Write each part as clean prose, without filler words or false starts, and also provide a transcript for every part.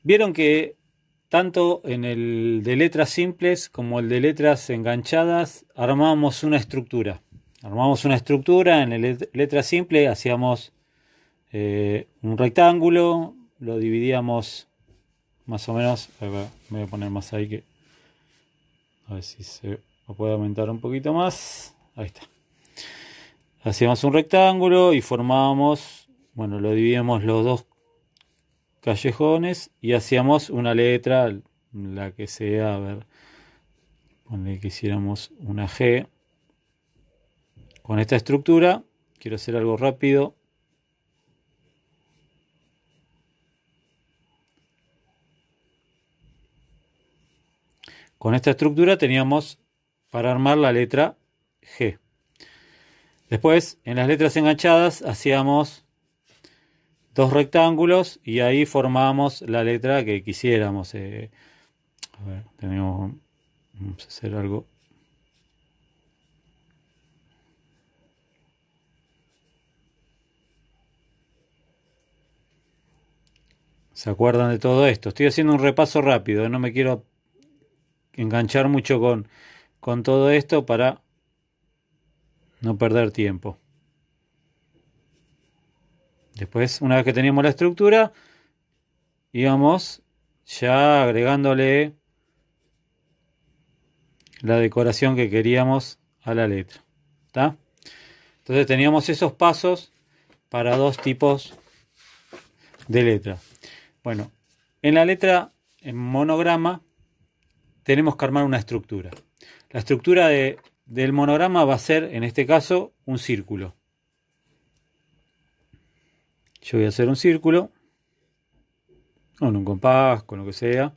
Vieron que tanto en el de letras simples como el de letras enganchadas armábamos una estructura. Armábamos una estructura en el letra simple, hacíamos un rectángulo, lo dividíamos más o menos. A ver, me voy a poner más ahí que a ver si se puede aumentar un poquito más. Ahí está. Hacíamos un rectángulo y formábamos, bueno, lo dividíamos los dos callejones y hacíamos una letra, la que sea, a ver, ponle que hiciéramos una G. Con esta estructura, quiero hacer algo rápido. Con esta estructura teníamos para armar la letra G. Después, en las letras enganchadas, hacíamos dos rectángulos y ahí formábamos la letra que quisiéramos. A ver, vamos a hacer algo. ¿Se acuerdan de todo esto? Estoy haciendo un repaso rápido, no me quiero enganchar mucho con todo esto para no perder tiempo. Después, una vez que teníamos la estructura, íbamos ya agregándole la decoración que queríamos a la letra. ¿Está? Entonces teníamos esos pasos para dos tipos de letra. Bueno, en la letra en monograma tenemos que armar una estructura. La estructura del monograma va a ser, en este caso, un círculo. Yo voy a hacer un círculo con un compás, con lo que sea.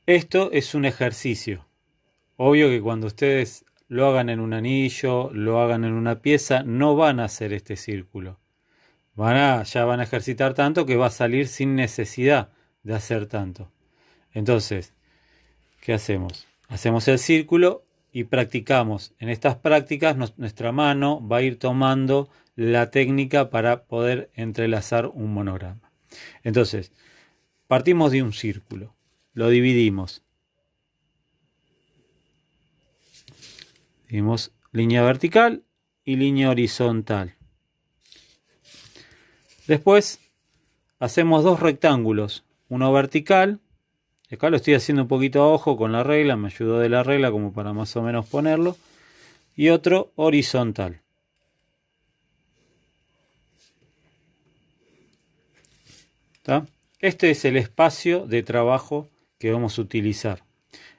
Esto es un ejercicio. Obvio que cuando ustedes lo hagan en un anillo, lo hagan en una pieza, no van a hacer este círculo. Ya van a ejercitar tanto que va a salir sin necesidad de hacer tanto. Entonces, ¿qué hacemos? Hacemos el círculo y practicamos. En estas prácticas nuestra mano va a ir tomando la técnica para poder entrelazar un monograma. Entonces, partimos de un círculo, lo dividimos. Dividimos línea vertical y línea horizontal. Después hacemos dos rectángulos, uno vertical. Acá lo estoy haciendo un poquito a ojo con la regla, me ayudó de la regla como para más o menos ponerlo. Y otro horizontal. ¿Está? Este es el espacio de trabajo que vamos a utilizar.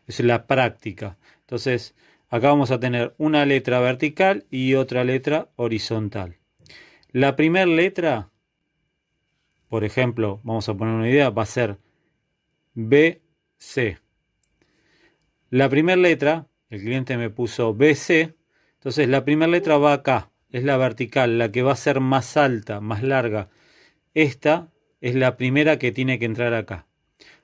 Es la práctica. Entonces, acá vamos a tener una letra vertical y otra letra horizontal. La primera letra, por ejemplo, vamos a poner una idea, va a ser BC. La primera letra, el cliente me puso BC, entonces la primera letra va acá, es la vertical, la que va a ser más alta, más larga. Esta es la primera que tiene que entrar acá.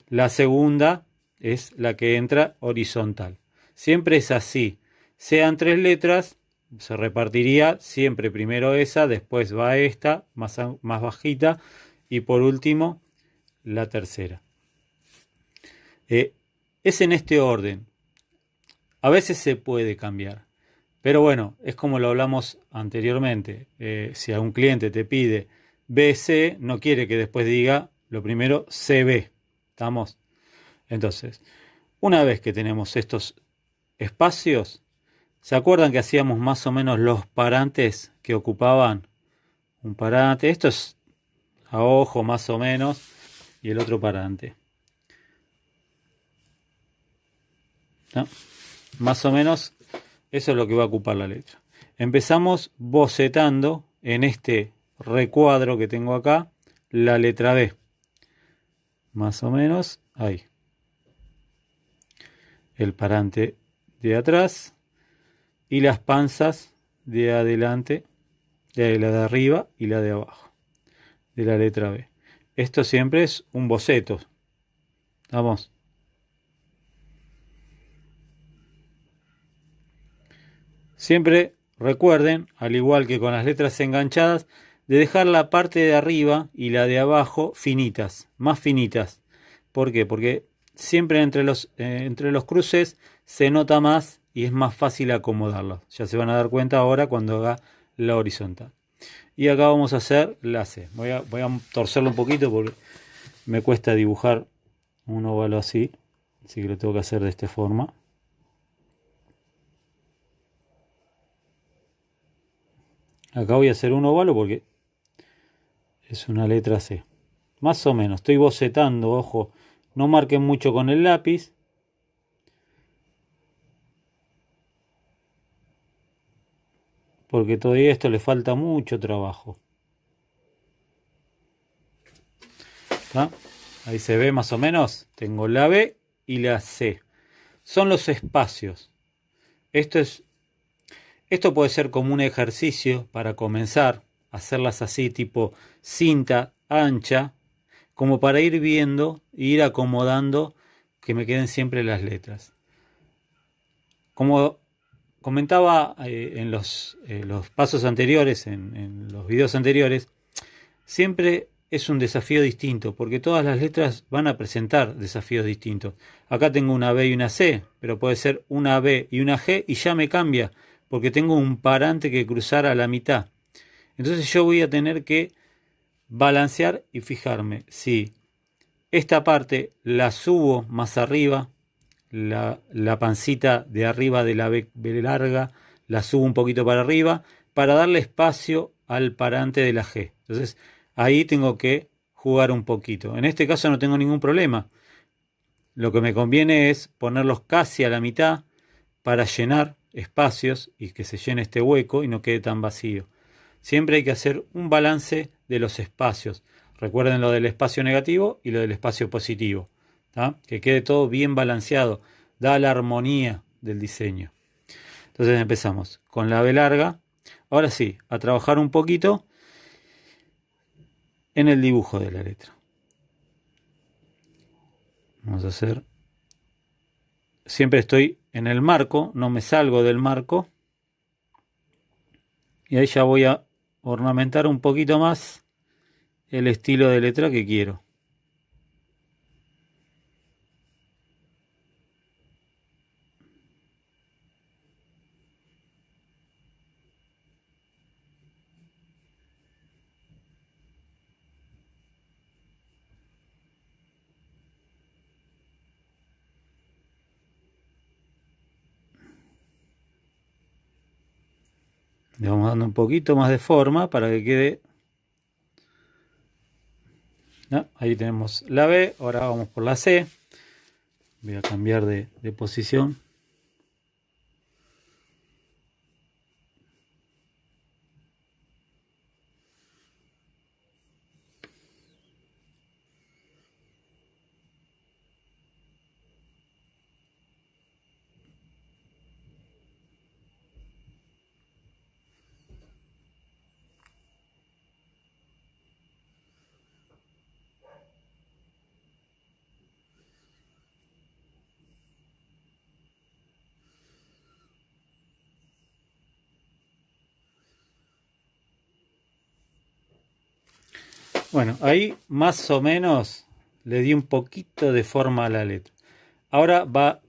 La segunda es la que entra horizontal. Siempre es así. Sean tres letras, se repartiría siempre primero esa, después va esta, más bajita, y por último la tercera. Es en este orden. A veces se puede cambiar. Pero bueno, es como lo hablamos anteriormente. Si a un cliente te pide BC, no quiere que después diga lo primero CB. ¿Estamos? Entonces, una vez que tenemos estos espacios, ¿se acuerdan que hacíamos más o menos los parantes que ocupaban un parante? Esto es a ojo más o menos, y el otro parante. ¿No? Más o menos eso es lo que va a ocupar la letra. Empezamos bocetando en este recuadro que tengo acá la letra B. Más o menos ahí. El parante de atrás y las panzas de adelante, de la de arriba y la de abajo, de la letra B. Esto siempre es un boceto. Vamos. Siempre recuerden, al igual que con las letras enganchadas, de dejar la parte de arriba y la de abajo finitas, más finitas, ¿Por qué? Porque siempre entre los cruces se nota más y es más fácil acomodarlos. Ya se van a dar cuenta ahora cuando haga la horizontal. Y acá vamos a hacer la C. Voy a torcerlo un poquito porque me cuesta dibujar un óvalo así. Así que lo tengo que hacer de esta forma. Acá voy a hacer un óvalo porque es una letra C. Más o menos, estoy bocetando, ojo. No marquen mucho con el lápiz. Porque todavía esto le falta mucho trabajo. ¿Tá? Ahí se ve más o menos. Tengo la B y la C. Son los espacios. Esto puede ser como un ejercicio para comenzar a hacerlas así, tipo cinta ancha, como para ir viendo e ir acomodando que me queden siempre las letras. Como comentaba en los pasos anteriores, en los videos anteriores, siempre es un desafío distinto, porque todas las letras van a presentar desafíos distintos. Acá tengo una B y una C, pero puede ser una B y una G y ya me cambia, porque tengo un parante que cruzar a la mitad. Entonces yo voy a tener que balancear y fijarme si esta parte la subo más arriba, la pancita de arriba de la B larga la subo un poquito para arriba para darle espacio al parante de la G. Entonces ahí tengo que jugar un poquito. En este caso no tengo ningún problema. Lo que me conviene es ponerlos casi a la mitad para llenar espacios y que se llene este hueco y no quede tan vacío. Siempre hay que hacer un balance de los espacios. Recuerden lo del espacio negativo y lo del espacio positivo. ¿Tá? Que quede todo bien balanceado. Da la armonía del diseño. Entonces empezamos con la B larga. Ahora sí, a trabajar un poquito en el dibujo de la letra. Vamos a hacer... Siempre estoy en el marco, no me salgo del marco. Y ahí ya voy a ornamentar un poquito más el estilo de letra que quiero. Le vamos dando un poquito más de forma para que quede. ¿No? Ahí tenemos la B, ahora vamos por la C. Voy a cambiar de posición. Bueno, ahí más o menos le di un poquito de forma a la letra. Ahora va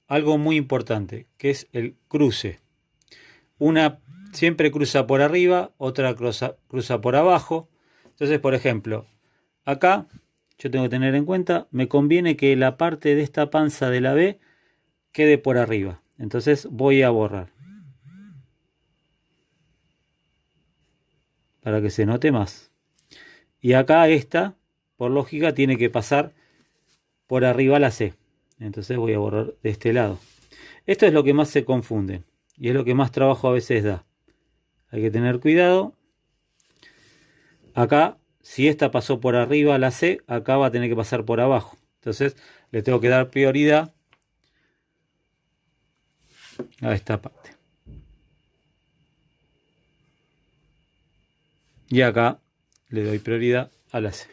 algo muy importante, que es el cruce. Una siempre cruza por arriba, otra cruza por abajo. Entonces, por ejemplo, acá yo tengo que tener en cuenta, me conviene que la parte de esta panza de la B quede por arriba. Entonces voy a borrar para que se note más. Y acá esta, por lógica, tiene que pasar por arriba la C. Entonces voy a borrar de este lado. Esto es lo que más se confunde y es lo que más trabajo a veces da. Hay que tener cuidado. Acá, si esta pasó por arriba la C, acá va a tener que pasar por abajo. Entonces le tengo que dar prioridad a esta parte. Y acá le doy prioridad a la C.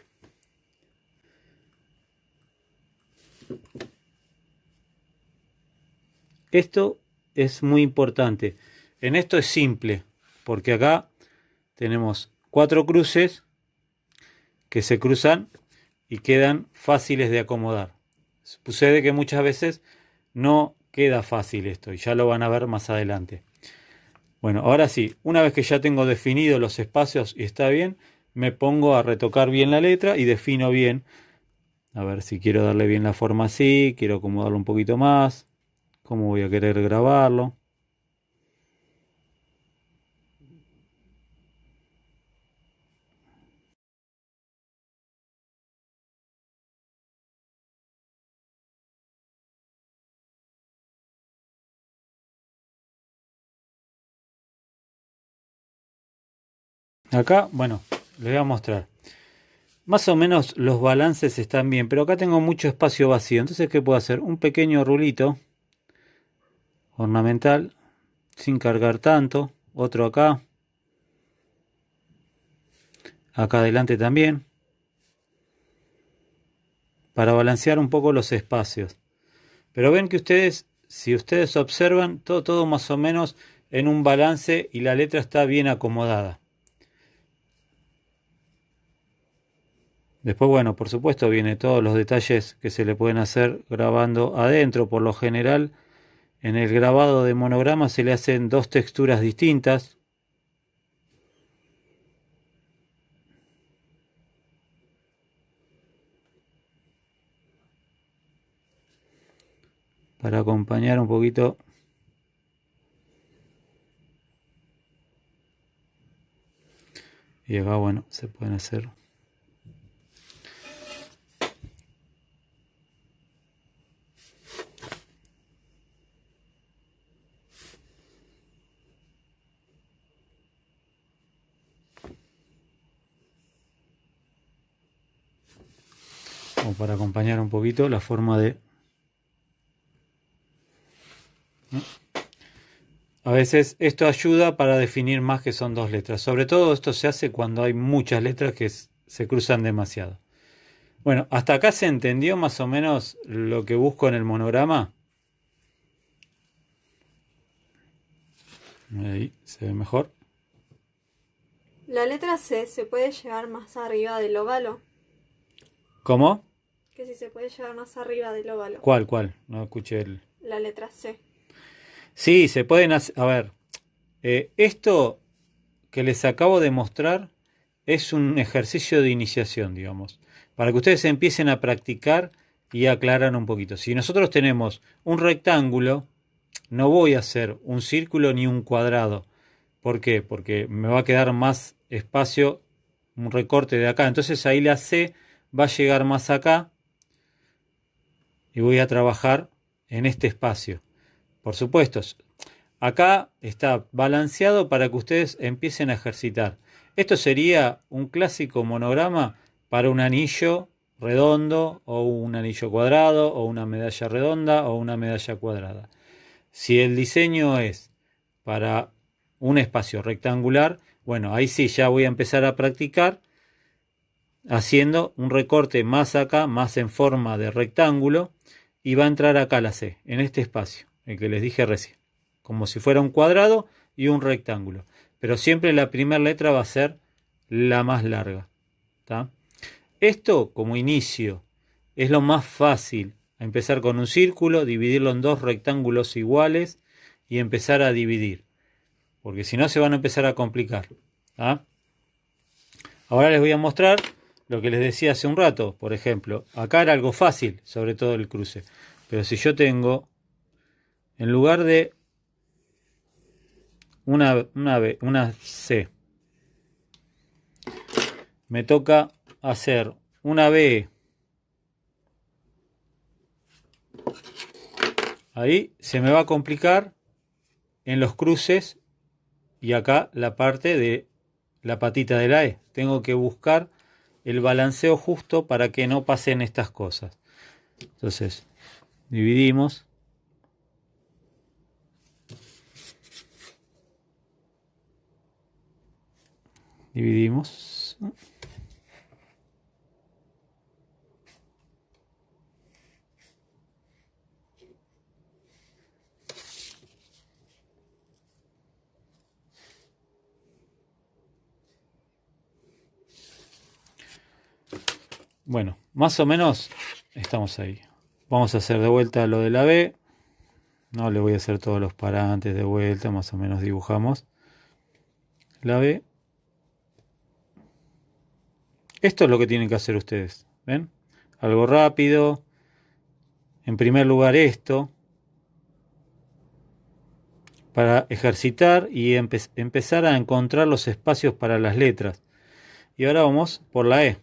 Esto es muy importante. En esto es simple, porque acá tenemos 4 cruces que se cruzan y quedan fáciles de acomodar. Sucede que muchas veces no queda fácil esto y ya lo van a ver más adelante. Bueno, ahora sí, una vez que ya tengo definido los espacios y está bien, me pongo a retocar bien la letra y defino bien. A ver si quiero darle bien la forma así, quiero acomodarlo un poquito más, cómo voy a querer grabarlo. Acá, bueno, les voy a mostrar. Más o menos los balances están bien, pero acá tengo mucho espacio vacío. Entonces, ¿qué puedo hacer? Un pequeño rulito ornamental, sin cargar tanto. Otro acá. Acá adelante también. Para balancear un poco los espacios. Pero ven que ustedes, si ustedes observan, todo más o menos en un balance y la letra está bien acomodada. Después, bueno, por supuesto, viene todos los detalles que se le pueden hacer grabando adentro. Por lo general, en el grabado de monograma se le hacen dos texturas distintas. Para acompañar un poquito. Y acá, bueno, se pueden hacer. Como para acompañar un poquito la forma de... A veces esto ayuda para definir más que son dos letras. Sobre todo esto se hace cuando hay muchas letras que se cruzan demasiado. Bueno, hasta acá se entendió más o menos lo que busco en el monograma. Ahí se ve mejor. La letra C se puede llevar más arriba del óvalo. ¿Cómo? Que si se puede llevar más arriba del óvalo. ¿Cuál? No escuché el... La letra C. Sí, se pueden hacer... A ver, esto que les acabo de mostrar es un ejercicio de iniciación, digamos, para que ustedes empiecen a practicar y aclarar un poquito. Si nosotros tenemos un rectángulo, no voy a hacer un círculo ni un cuadrado. ¿Por qué? Porque me va a quedar más espacio, un recorte de acá. Entonces ahí la C va a llegar más acá y voy a trabajar en este espacio. Por supuesto, acá está balanceado para que ustedes empiecen a ejercitar. Esto sería un clásico monograma para un anillo redondo o un anillo cuadrado o una medalla redonda o una medalla cuadrada. Si el diseño es para un espacio rectangular, bueno, ahí sí ya voy a empezar a practicar haciendo un recorte más acá, más en forma de rectángulo, y va a entrar acá la C, en este espacio, el que les dije recién, como si fuera un cuadrado y un rectángulo. Pero siempre la primera letra va a ser la más larga. ¿Tá? Esto como inicio es lo más fácil. Empezar con un círculo, dividirlo en dos rectángulos iguales y empezar a dividir. Porque si no se van a empezar a complicar. ¿Tá? Ahora les voy a mostrar lo que les decía hace un rato. Por ejemplo, acá era algo fácil, sobre todo el cruce. Pero si yo tengo, en lugar de una C, me toca hacer una B. Ahí se me va a complicar en los cruces y acá la parte de la patita de la E. Tengo que buscar el balanceo justo para que no pasen estas cosas. Entonces, dividimos. Dividimos. Bueno, más o menos estamos ahí. Vamos a hacer de vuelta lo de la B. No le voy a hacer todos los parantes de vuelta, más o menos dibujamos la B. Esto es lo que tienen que hacer ustedes, ¿ven? Algo rápido. En primer lugar esto, para ejercitar y empezar a encontrar los espacios para las letras. Y ahora vamos por la E.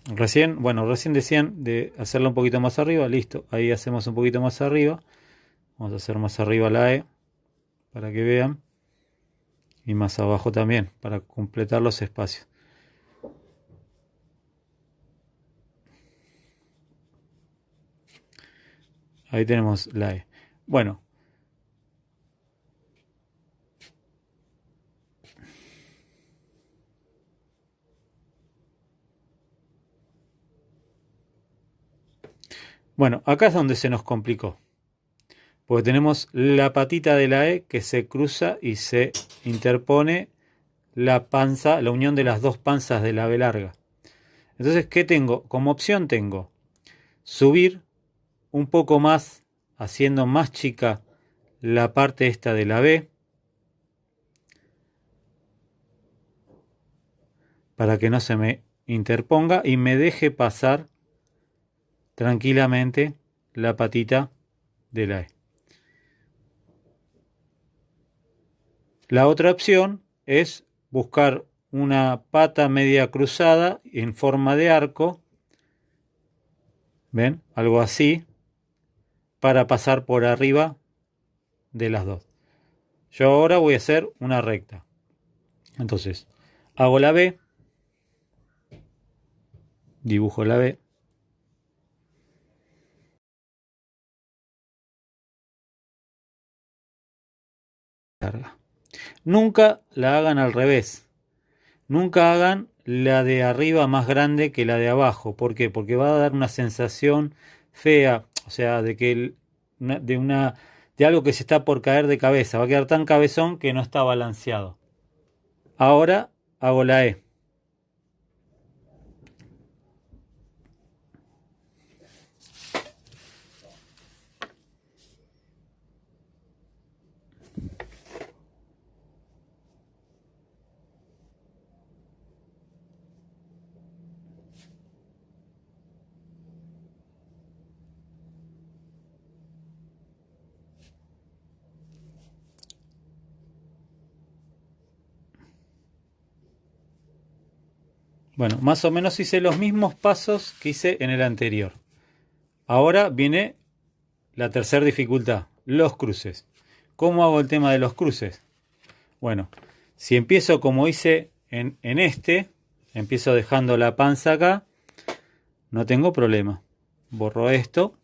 Recién decían de hacerla un poquito más arriba, listo, ahí hacemos un poquito más arriba. Vamos a hacer más arriba la E, para que vean. Y más abajo también, para completar los espacios. Ahí tenemos la E. Bueno. Bueno, acá es donde se nos complicó. Porque tenemos la patita de la E que se cruza y se interpone la panza, la unión de las dos panzas de la B larga. Entonces, ¿qué tengo? Como opción tengo subir un poco más, haciendo más chica la parte esta de la B, para que no se me interponga y me deje pasar tranquilamente la patita de la E. La otra opción es buscar una pata media cruzada en forma de arco, ¿ven? Algo así, para pasar por arriba de las dos. Yo ahora voy a hacer una recta. Entonces, hago la B, dibujo la B, larga. Nunca la hagan al revés. Nunca hagan la de arriba más grande que la de abajo. ¿Por qué? Porque va a dar una sensación fea, o sea, de que de algo que se está por caer de cabeza. Va a quedar tan cabezón que no está balanceado. Ahora hago la E. Bueno, más o menos hice los mismos pasos que hice en el anterior. Ahora viene la tercera dificultad, los cruces. ¿Cómo hago el tema de los cruces? Bueno, si empiezo como hice en este, empiezo dejando la panza acá, no tengo problema. Borro esto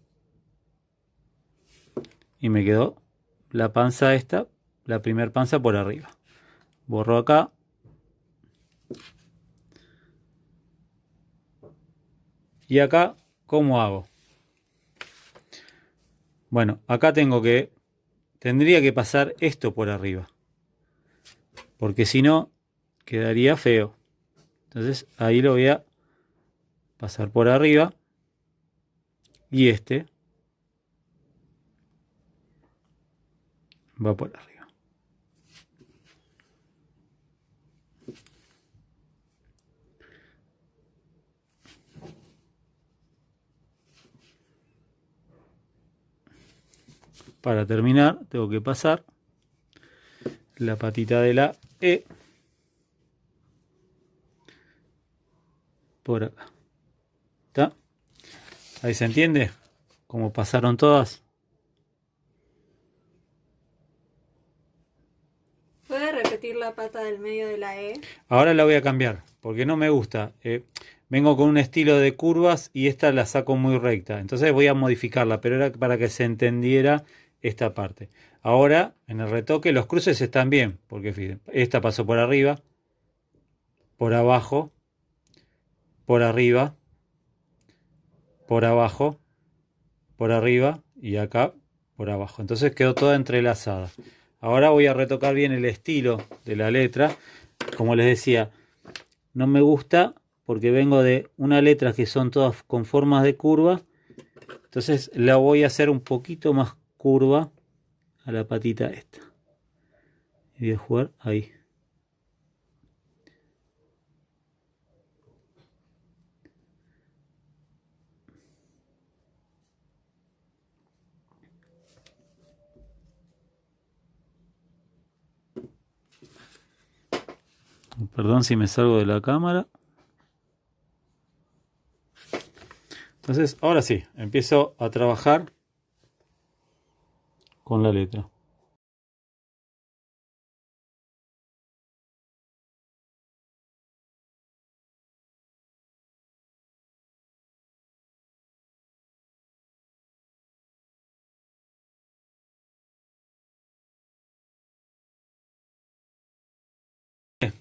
y me quedó la panza esta, la primer panza por arriba. Borro acá. Y acá, ¿cómo hago? Bueno, acá tendría que pasar esto por arriba. Porque si no, quedaría feo. Entonces ahí lo voy a pasar por arriba. Y este va por arriba. Para terminar, tengo que pasar la patita de la E por acá. ¿Está? Ahí se entiende cómo pasaron todas. ¿Puede repetir la pata del medio de la E? Ahora la voy a cambiar porque no me gusta. Vengo con un estilo de curvas y esta la saco muy recta. Entonces voy a modificarla, pero era para que se entendiera esta parte. Ahora, en el retoque, los cruces están bien, porque fíjense, esta pasó por arriba, por abajo, por arriba, por abajo, por arriba y acá por abajo. Entonces quedó toda entrelazada. Ahora voy a retocar bien el estilo de la letra. Como les decía, no me gusta porque vengo de una letra que son todas con formas de curva. Entonces la voy a hacer un poquito más curva a la patita esta. Y voy a jugar ahí. Perdón si me salgo de la cámara. Entonces, ahora sí, empiezo a trabajar con la letra.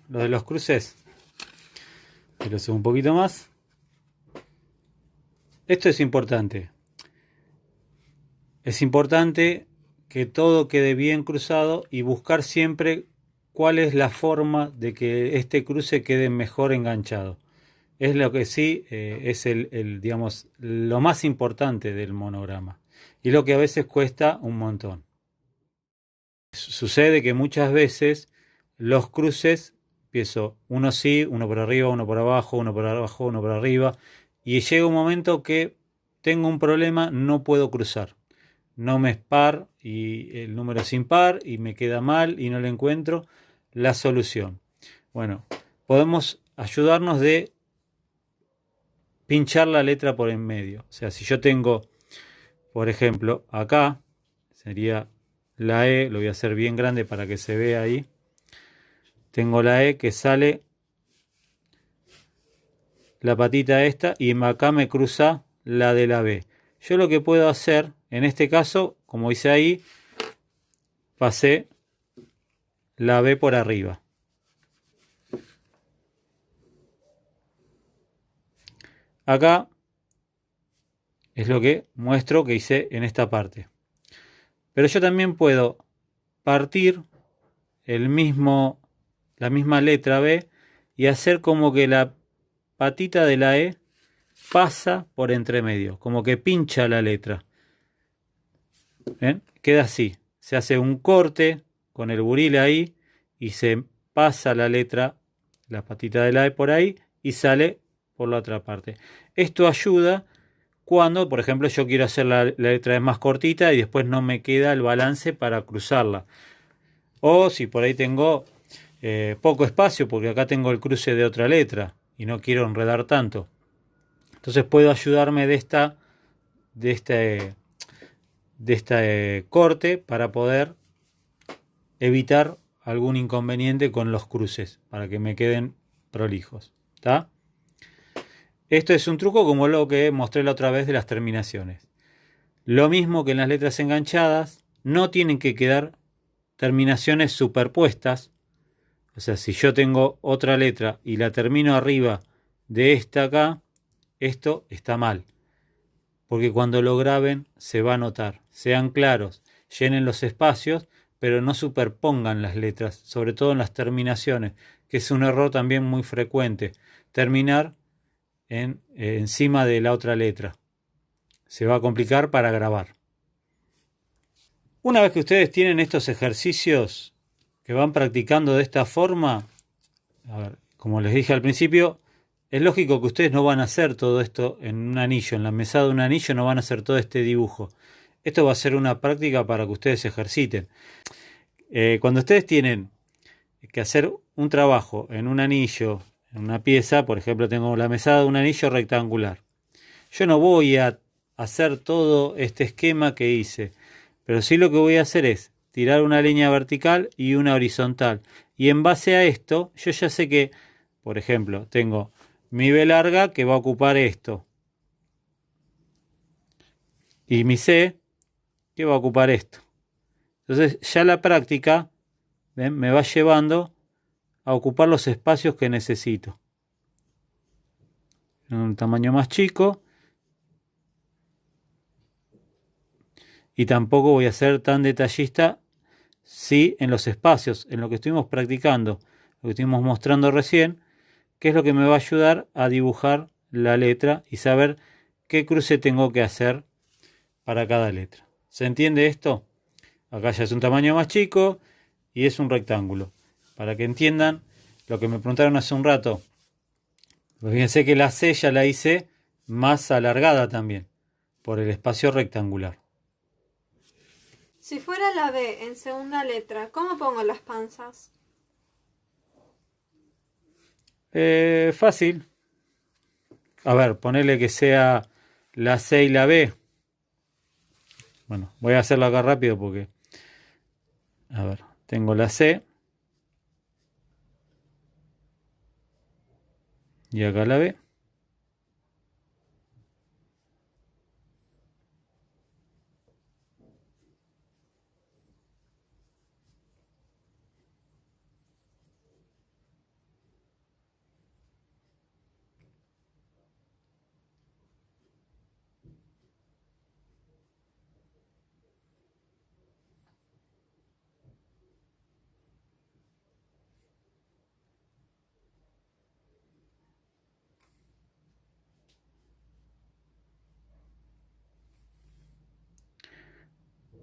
Lo de los cruces, lo subo un poquito más. Esto es importante. Es importante que todo quede bien cruzado y buscar siempre cuál es la forma de que este cruce quede mejor enganchado. Es lo que sí es digamos, lo más importante del monograma y lo que a veces cuesta un montón. Sucede que muchas veces los cruces empiezo uno sí, uno por arriba, uno por abajo, uno por abajo, uno por arriba y llega un momento que tengo un problema, no puedo cruzar. No me es par y el número es impar y me queda mal y no le encuentro la solución. Bueno, podemos ayudarnos de pinchar la letra por en medio. O sea, si yo tengo, por ejemplo, acá, sería la E, lo voy a hacer bien grande para que se vea ahí. Tengo la E que sale la patita esta y acá me cruza la de la B. Yo lo que puedo hacer, en este caso, como hice ahí, pasé la B por arriba. Acá es lo que muestro que hice en esta parte. Pero yo también puedo partir la misma letra B y hacer como que la patita de la E pasa por entre medio, como que pincha la letra. ¿Ven? Queda así. Se hace un corte con el buril ahí y se pasa la letra, la patita de la E por ahí y sale por la otra parte. Esto ayuda cuando, por ejemplo, yo quiero hacer la letra más cortita y después no me queda el balance para cruzarla. O si por ahí tengo poco espacio, porque acá tengo el cruce de otra letra y no quiero enredar tanto. Entonces puedo ayudarme de este corte para poder evitar algún inconveniente con los cruces, para que me queden prolijos. ¿Está? Esto es un truco como lo que mostré la otra vez de las terminaciones. Lo mismo que en las letras enganchadas, no tienen que quedar terminaciones superpuestas. O sea, si yo tengo otra letra y la termino arriba de esta acá, esto está mal. Porque cuando lo graben se va a notar. Sean claros, llenen los espacios, pero no superpongan las letras, sobre todo en las terminaciones, que es un error también muy frecuente. Terminar encima de la otra letra. Se va a complicar para grabar. Una vez que ustedes tienen estos ejercicios que van practicando de esta forma, a ver, como les dije al principio, es lógico que ustedes no van a hacer todo esto en un anillo, en la mesada de un anillo no van a hacer todo este dibujo. Esto va a ser una práctica para que ustedes ejerciten. Cuando ustedes tienen que hacer un trabajo en un anillo, en una pieza, por ejemplo, tengo la mesada de un anillo rectangular. Yo no voy a hacer todo este esquema que hice, pero sí lo que voy a hacer es tirar una línea vertical y una horizontal. Y en base a esto, yo ya sé que, por ejemplo, tengo mi B larga que va a ocupar esto. Y mi C que va a ocupar esto. Entonces ya la práctica, ¿ven?, me va llevando a ocupar los espacios que necesito. En un tamaño más chico. Y tampoco voy a ser tan detallista en los espacios, en lo que estuvimos practicando, lo que estuvimos mostrando recién, que es lo que me va a ayudar a dibujar la letra y saber qué cruce tengo que hacer para cada letra. ¿Se entiende esto? Acá ya es un tamaño más chico y es un rectángulo. Para que entiendan lo que me preguntaron hace un rato. Fíjense que la C ya la hice más alargada también, por el espacio rectangular. Si fuera la B en segunda letra, ¿cómo pongo las panzas? Fácil. A ver, ponerle que sea la C y la B. Bueno, voy a hacerlo acá rápido porque... A ver, tengo la C y acá la B.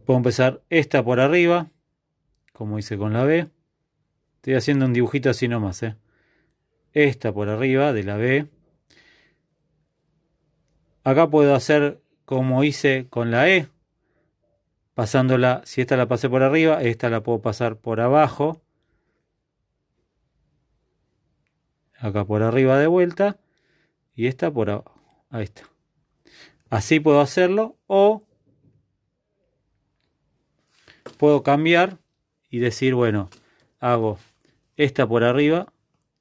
Puedo empezar esta por arriba, como hice con la B. Estoy haciendo un dibujito así nomás, ¿eh? Esta por arriba de la B. Acá puedo hacer como hice con la E, pasándola, si esta la pasé por arriba, esta la puedo pasar por abajo, acá por arriba de vuelta, y esta por abajo, ahí está. Así puedo hacerlo, o puedo cambiar y decir, bueno, hago esta por arriba,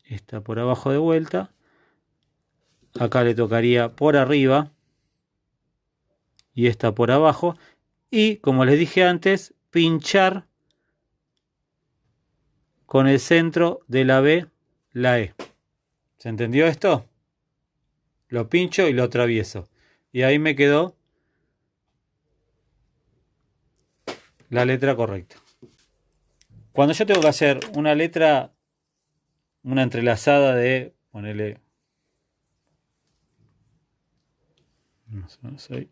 esta por abajo de vuelta, acá le tocaría por arriba, y esta por abajo, y como les dije antes, pinchar con el centro de la B, la E. ¿Se entendió esto? Lo pincho y lo atravieso. Y ahí me quedó la letra correcta. Cuando yo tengo que hacer una letra, una entrelazada de, ponerle, no sé,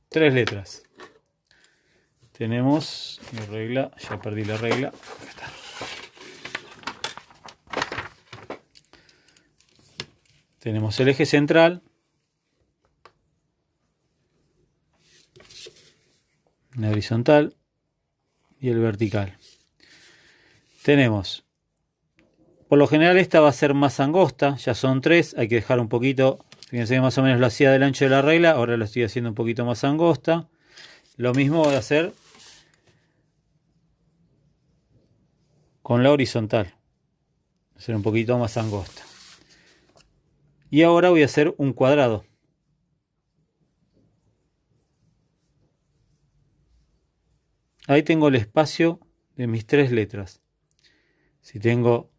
tres letras. Tenemos mi regla, ya perdí la regla. Acá está. Tenemos el eje central, la horizontal y el vertical. Tenemos, por lo general esta va a ser más angosta, ya son tres, hay que dejar un poquito, fíjense que más o menos lo hacía del ancho de la regla, ahora lo estoy haciendo un poquito más angosta. Lo mismo voy a hacer con la horizontal, hacer un poquito más angosta. Y ahora voy a hacer un cuadrado. Ahí tengo el espacio de mis tres letras. Si tengo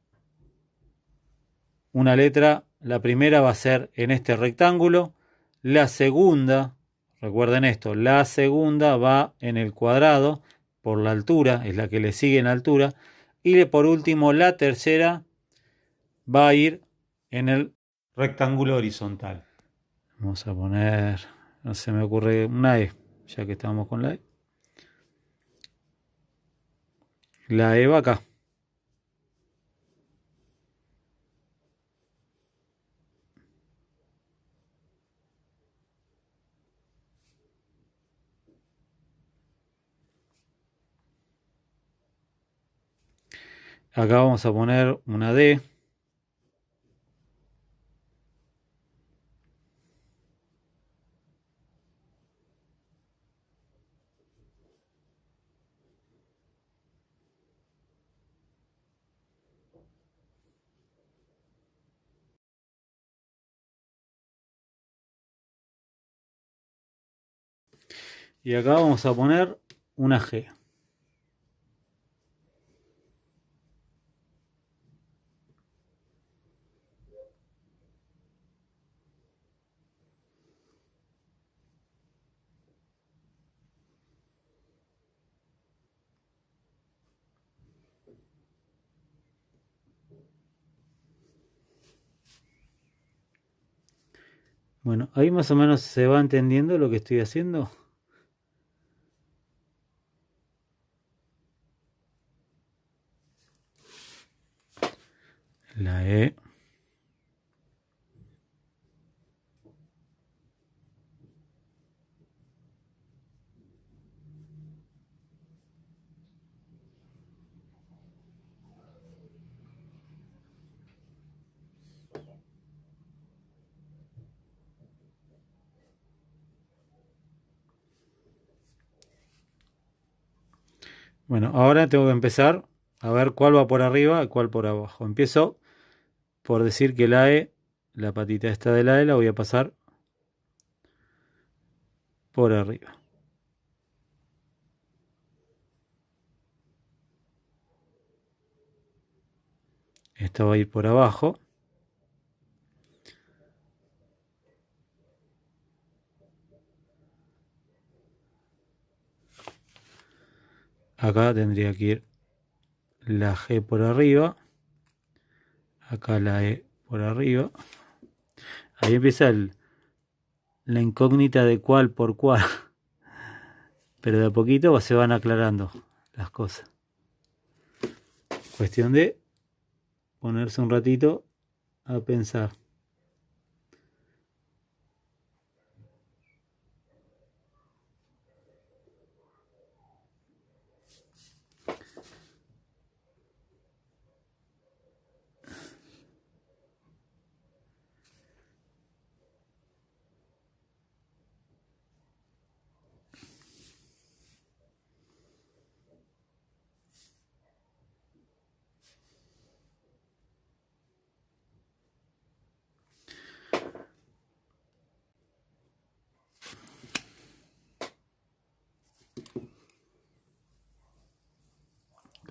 una letra, la primera va a ser en este rectángulo, la segunda, recuerden esto, la segunda va en el cuadrado por la altura, es la que le sigue en altura, y por último la tercera va a ir en el rectángulo horizontal. Vamos a poner, no se me ocurre, una E, ya que estamos con la E. La E va acá. Acá vamos a poner una D. Y acá vamos a poner una G. Bueno, ahí más o menos se va entendiendo lo que estoy haciendo. La E. Bueno, ahora tengo que empezar a ver cuál va por arriba y cuál por abajo. Empiezo por decir que la E, la patita esta de la E, la voy a pasar por arriba. Esta va a ir por abajo. Acá tendría que ir la G por arriba. Acá la E por arriba. Ahí empieza la incógnita de cuál por cuál. Pero de a poquito se van aclarando las cosas. Cuestión de ponerse un ratito a pensar.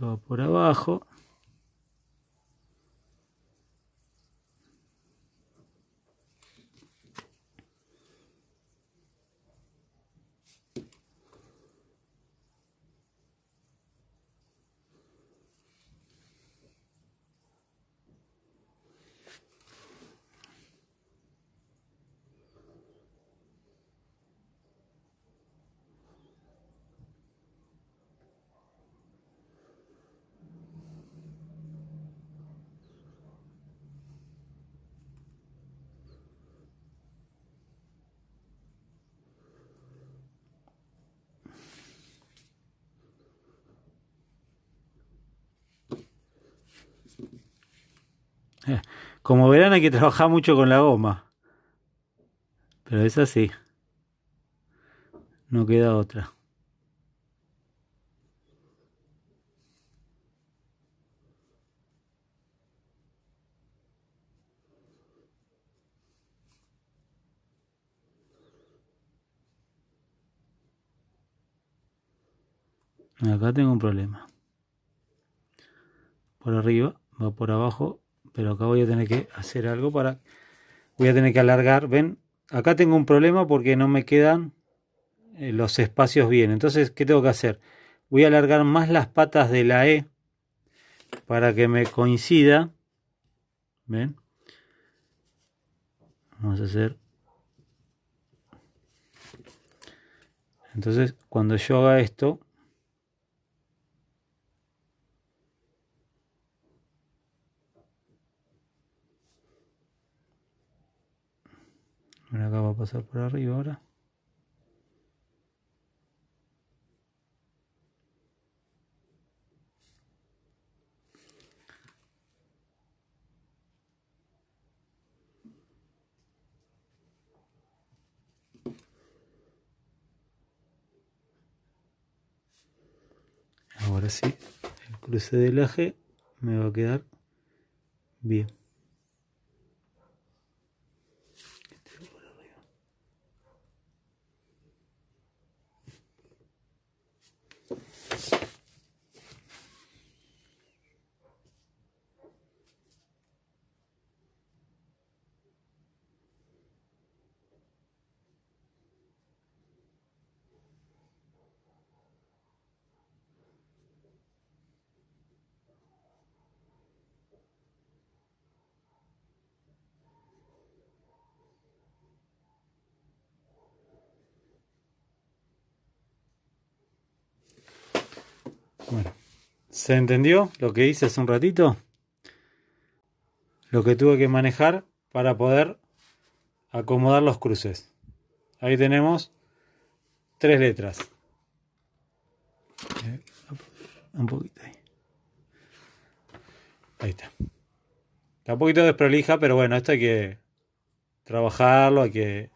Va por abajo. Como verán hay que trabajar mucho con la goma. Pero es así. No queda otra. Acá tengo un problema. Por arriba, va por abajo. Pero acá voy a tener que hacer algo para... Voy a tener que alargar. ¿Ven? Acá tengo un problema porque no me quedan los espacios bien. Entonces, ¿qué tengo que hacer? Voy a alargar más las patas de la E para que me coincida. ¿Ven? Vamos a hacer. Entonces, cuando yo haga esto, acá va a pasar por arriba ahora. Ahora sí, el cruce del eje me va a quedar bien. Bueno, ¿se entendió lo que hice hace un ratito? Lo que tuve que manejar para poder acomodar los cruces. Ahí tenemos 3 letras. Un poquito ahí. Ahí está. Está un poquito desprolija, pero bueno, esto hay que trabajarlo, hay que...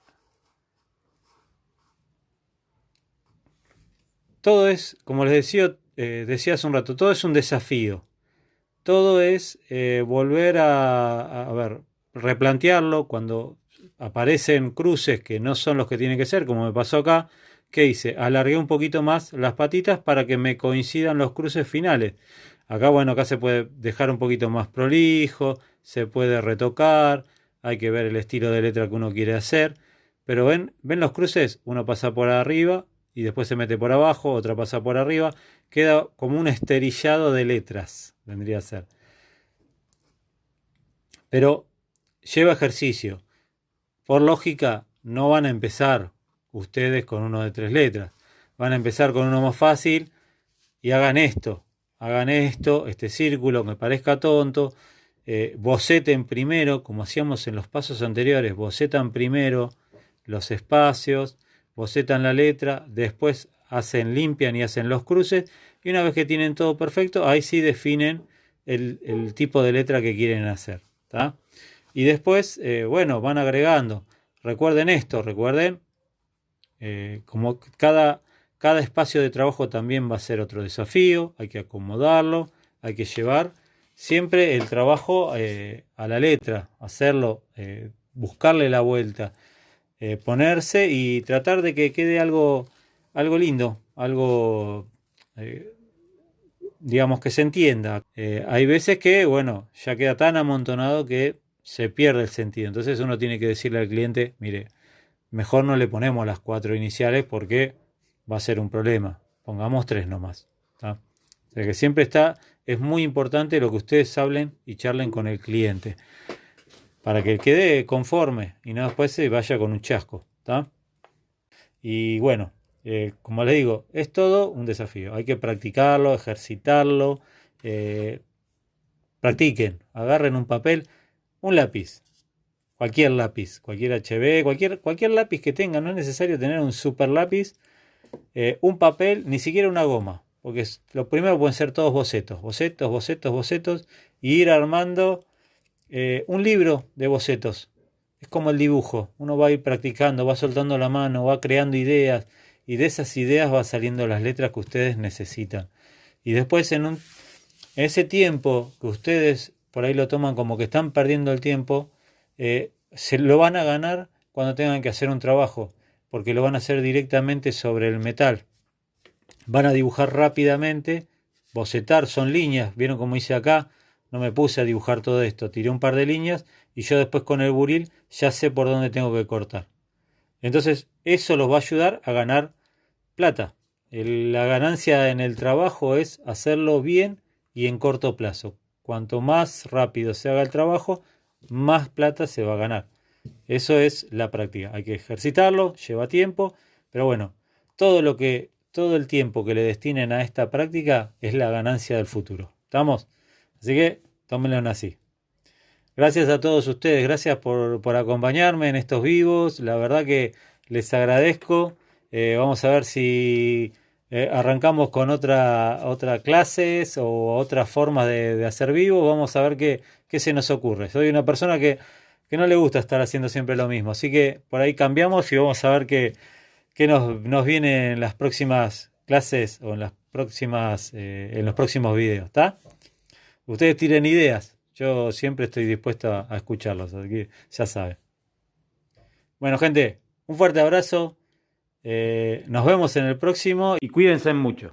Todo es, como les decía hace un rato, todo es un desafío. Todo es volver a ver, replantearlo cuando aparecen cruces que no son los que tienen que ser, como me pasó acá. ¿Qué hice? Alargué un poquito más las patitas para que me coincidan los cruces finales. Acá, bueno, acá se puede dejar un poquito más prolijo, se puede retocar, hay que ver el estilo de letra que uno quiere hacer. Pero ven los cruces, uno pasa por arriba y después se mete por abajo, otra pasa por arriba, queda como un esterillado de letras, vendría a ser. Pero lleva ejercicio. Por lógica, no van a empezar ustedes con uno de 3 letras. Van a empezar con uno más fácil y hagan esto, este círculo que parezca tonto. Boceten primero, como hacíamos en los pasos anteriores, bocetan primero los espacios, bocetan la letra, después limpian y hacen los cruces, y una vez que tienen todo perfecto, ahí sí definen el tipo de letra que quieren hacer, ¿tá? Y después, bueno, van agregando. Recuerden esto, como cada espacio de trabajo también va a ser otro desafío, hay que acomodarlo, hay que llevar siempre el trabajo a la letra, hacerlo, buscarle la vuelta, ponerse y tratar de que quede algo lindo, algo, digamos, que se entienda. Hay veces que, bueno, ya queda tan amontonado que se pierde el sentido. Entonces uno tiene que decirle al cliente, mire, mejor no le ponemos las 4 iniciales porque va a ser un problema. Pongamos 3 nomás. ¿Tá? O sea que siempre es muy importante lo que ustedes hablen y charlen con el cliente para que quede conforme y no después se vaya con un chasco. ¿Tá? Y bueno, como les digo, es todo un desafío. Hay que practicarlo, ejercitarlo. Practiquen, agarren un papel, un lápiz. Cualquier lápiz, cualquier HB, cualquier lápiz que tengan, no es necesario tener un super lápiz, un papel, ni siquiera una goma, porque lo primero pueden ser todos bocetos, y ir armando un libro de bocetos. Es como el dibujo, uno va a ir practicando, va soltando la mano, va creando ideas, y de esas ideas va saliendo las letras que ustedes necesitan. Y después en ese tiempo que ustedes por ahí lo toman como que están perdiendo el tiempo, se lo van a ganar cuando tengan que hacer un trabajo, porque lo van a hacer directamente sobre el metal. Van a dibujar rápidamente, bocetar, son líneas, vieron como hice acá, no me puse a dibujar todo esto, tiré un par de líneas y yo después con el buril ya sé por dónde tengo que cortar. Entonces eso los va a ayudar a ganar plata. La ganancia en el trabajo es hacerlo bien y en corto plazo. Cuanto más rápido se haga el trabajo, más plata se va a ganar. Eso es la práctica. Hay que ejercitarlo, lleva tiempo, pero bueno, todo el tiempo que le destinen a esta práctica es la ganancia del futuro. ¿Estamos? Así que tómenlo así. Gracias a todos ustedes, gracias por acompañarme en estos vivos. La verdad que les agradezco. Vamos a ver si arrancamos con otra clases o otras formas de hacer vivo. Vamos a ver qué se nos ocurre. Soy una persona que no le gusta estar haciendo siempre lo mismo. Así que por ahí cambiamos y vamos a ver qué nos viene en las próximas clases o en los próximos videos. ¿Está? Ustedes tiren ideas. Yo siempre estoy dispuesto a escucharlos. Así que ya saben. Bueno, gente, un fuerte abrazo. Nos vemos en el próximo y cuídense mucho.